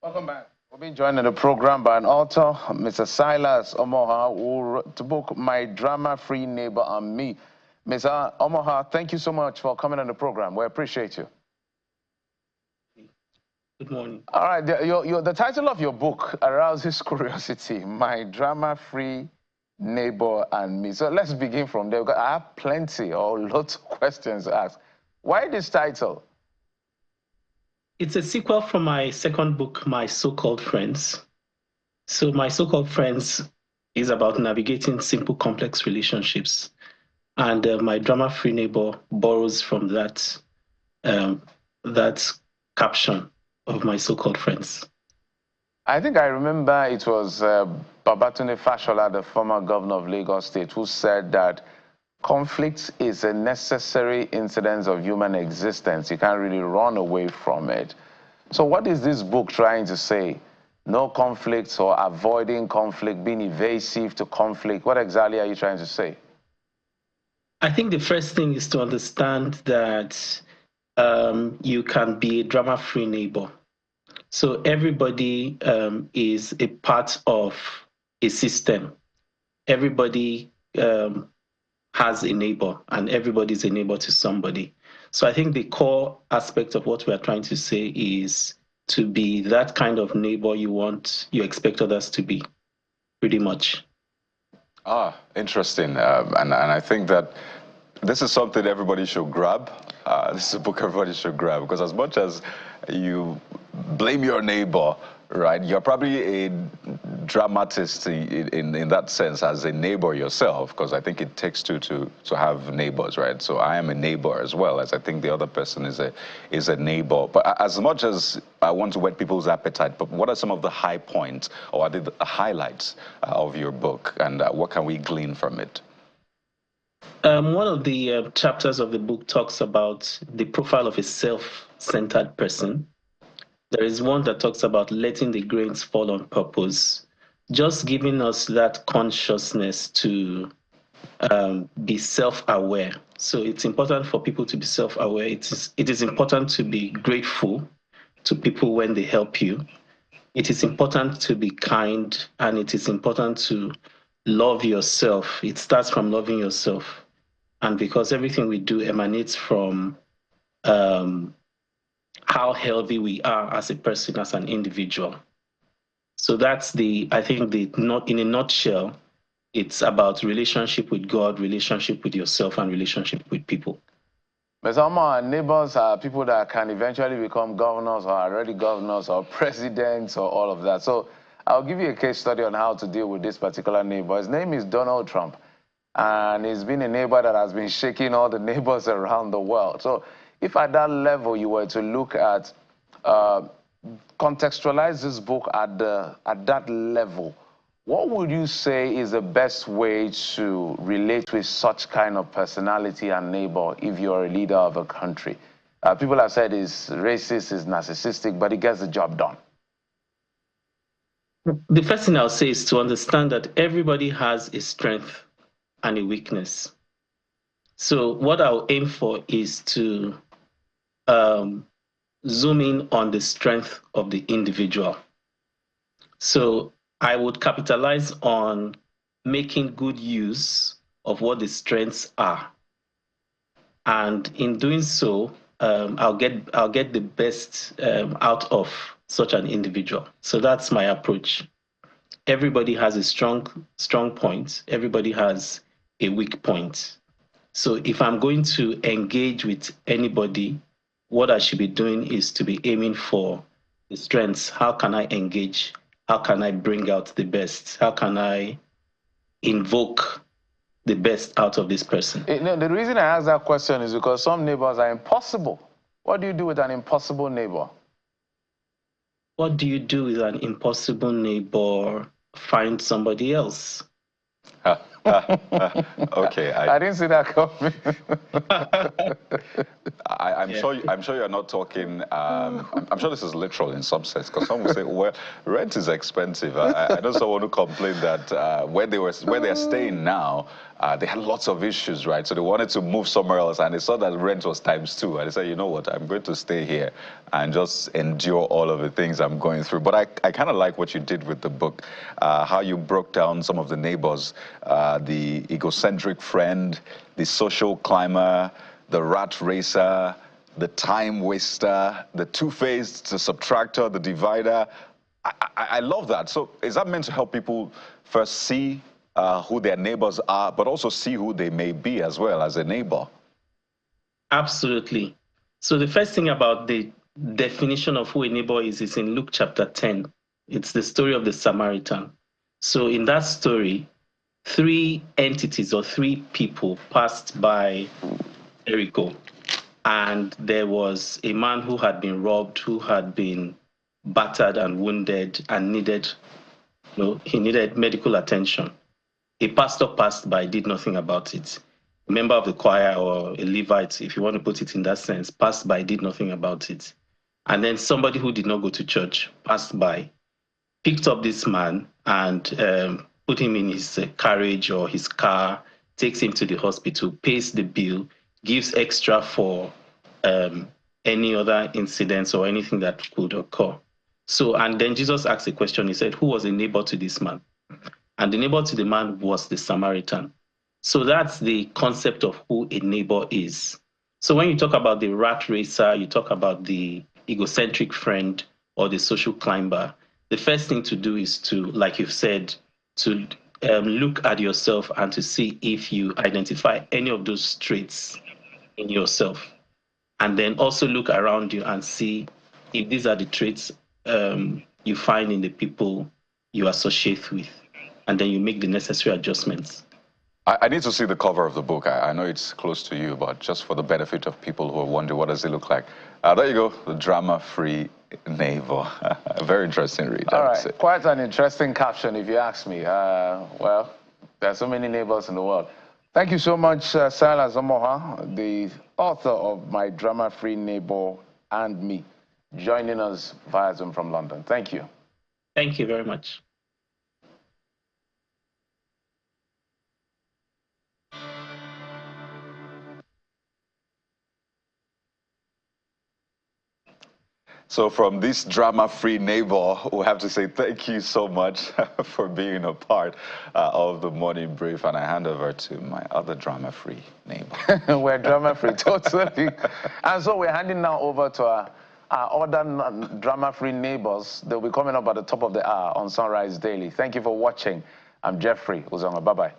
Welcome back. We'll be joined in the program by an author, Mr. Silas Omoha, who wrote the book My Drama-Free Neighbor and Me. Mr. Omoha, thank you so much for coming on the program. We appreciate you. Good morning. All right, the title of your book arouses curiosity, My Drama-Free Neighbor and Me. So let's begin from there, because I have plenty or lots of questions to ask. Why this title? It's a sequel from my second book, My So-Called Friends. So My So-Called Friends is about navigating simple, complex relationships. And My Drama-Free Neighbor borrows from that, that caption of My So-Called Friends. I think I remember it was Babatunde Fashola, the former governor of Lagos State, who said that conflict is a necessary incident of human existence. You can't really run away from it. So what is this book trying to say? No conflict, or avoiding conflict, being evasive to conflict? What exactly are you trying to say? I think the first thing is to understand that you can be a drama-free neighbor. So everybody is a part of a system. Everybody has a neighbor, and everybody is a neighbor to somebody. So I think the core aspect of what we are trying to say is to be that kind of neighbor you expect others to be, pretty much. Interesting. And I think that this is something everybody should grab. This is a book everybody should grab, because as much as you blame your neighbor, right, you're probably a dramatist in that sense as a neighbor yourself, because I think it takes two to have neighbors, right? So I am a neighbor as well, as I think the other person is a neighbor. But as much as I want to whet people's appetite, but what are some of the high points, or are the highlights of your book, and what can we glean from it? One of the chapters of the book talks about the profile of a self-centered person. There is one that talks about letting the grains fall on purpose, just giving us that consciousness to be self-aware. So it's important for people to be self-aware. It is important to be grateful to people when they help you. It is important to be kind, and it is important to love yourself. It starts from loving yourself. And because everything we do emanates from how healthy we are as a person, as an individual. So that's I think in a nutshell, it's about relationship with God, relationship with yourself, and relationship with people. But some of our neighbors are people that can eventually become governors, or already governors, or presidents, or all of that. So I'll give you a case study on how to deal with this particular neighbor. His name is Donald Trump. And he's been a neighbor that has been shaking all the neighbors around the world. So if at that level you were to look at, contextualize this book at that level, what would you say is the best way to relate with such kind of personality and neighbor if you're a leader of a country? People have said he's racist, he's narcissistic, but he gets the job done. The first thing I'll say is to understand that everybody has a strength and a weakness. So what I'll aim for is to zoom in on the strength of the individual. So I would capitalize on making good use of what the strengths are. And in doing so, I'll get the best out of such an individual. So that's my approach. Everybody has a strong point. Everybody has a weak point. So if I'm going to engage with anybody, what I should be doing is to be aiming for the strengths. How can I engage? How can I bring out the best? How can I invoke the best out of this person? You know, the reason I ask that question is because some neighbors are impossible. What do you do with an impossible neighbor? What do you do with an impossible neighbor? Find somebody else. Okay, I didn't see that coming. I'm sure you're not talking. I'm sure this is literal in some sense, because some will say, "Well, rent is expensive." I know someone who complained that where they are staying now, They had lots of issues, right? So they wanted to move somewhere else, and they saw that rent was ×2. And they said, you know what, I'm going to stay here and just endure all of the things I'm going through. But I kind of like what you did with the book, how you broke down some of the neighbors, the egocentric friend, the social climber, the rat racer, the time waster, the two-faced, the subtractor, the divider. I love that. So is that meant to help people first see who their neighbors are, but also see who they may be as well as a neighbor? Absolutely. So the first thing about the definition of who a neighbor is in Luke chapter 10. It's the story of the Samaritan. So in that story, 3 entities or 3 people passed by Jericho. And there was a man who had been robbed, who had been battered and wounded and needed, he needed medical attention. A pastor passed by, did nothing about it. A member of the choir or a Levite, if you want to put it in that sense, passed by, did nothing about it. And then somebody who did not go to church passed by, picked up this man and put him in his carriage or his car, takes him to the hospital, pays the bill, gives extra for any other incidents or anything that could occur. So, and then Jesus asked a question. He said, who was a neighbor to this man? And the neighbor to the man was the Samaritan. So that's the concept of who a neighbor is. So when you talk about the rat racer, you talk about the egocentric friend or the social climber, the first thing to do is to, like you've said, to look at yourself and to see if you identify any of those traits in yourself. And then also look around you and see if these are the traits you find in the people you associate with. And then you make the necessary adjustments. I need to see the cover of the book. I know it's close to you, but just for the benefit of people who are wondering, what does it look like? There you go, The Drama-Free Neighbor. A very interesting read, All right, quite an interesting caption, if you ask me. Well, there are so many neighbors in the world. Thank you so much, Silas Omoha, the author of My Drama-Free Neighbor and Me, joining us via Zoom from London. Thank you. Thank you very much. So from this drama-free neighbor, we have to say thank you so much for being a part of the Morning Brief, and I hand over to my other drama-free neighbor. We're drama-free, totally. And so we're handing now over to our other drama-free neighbors. They'll be coming up at the top of the hour on Sunrise Daily. Thank you for watching. I'm Jeffrey Uzonga. Bye-bye.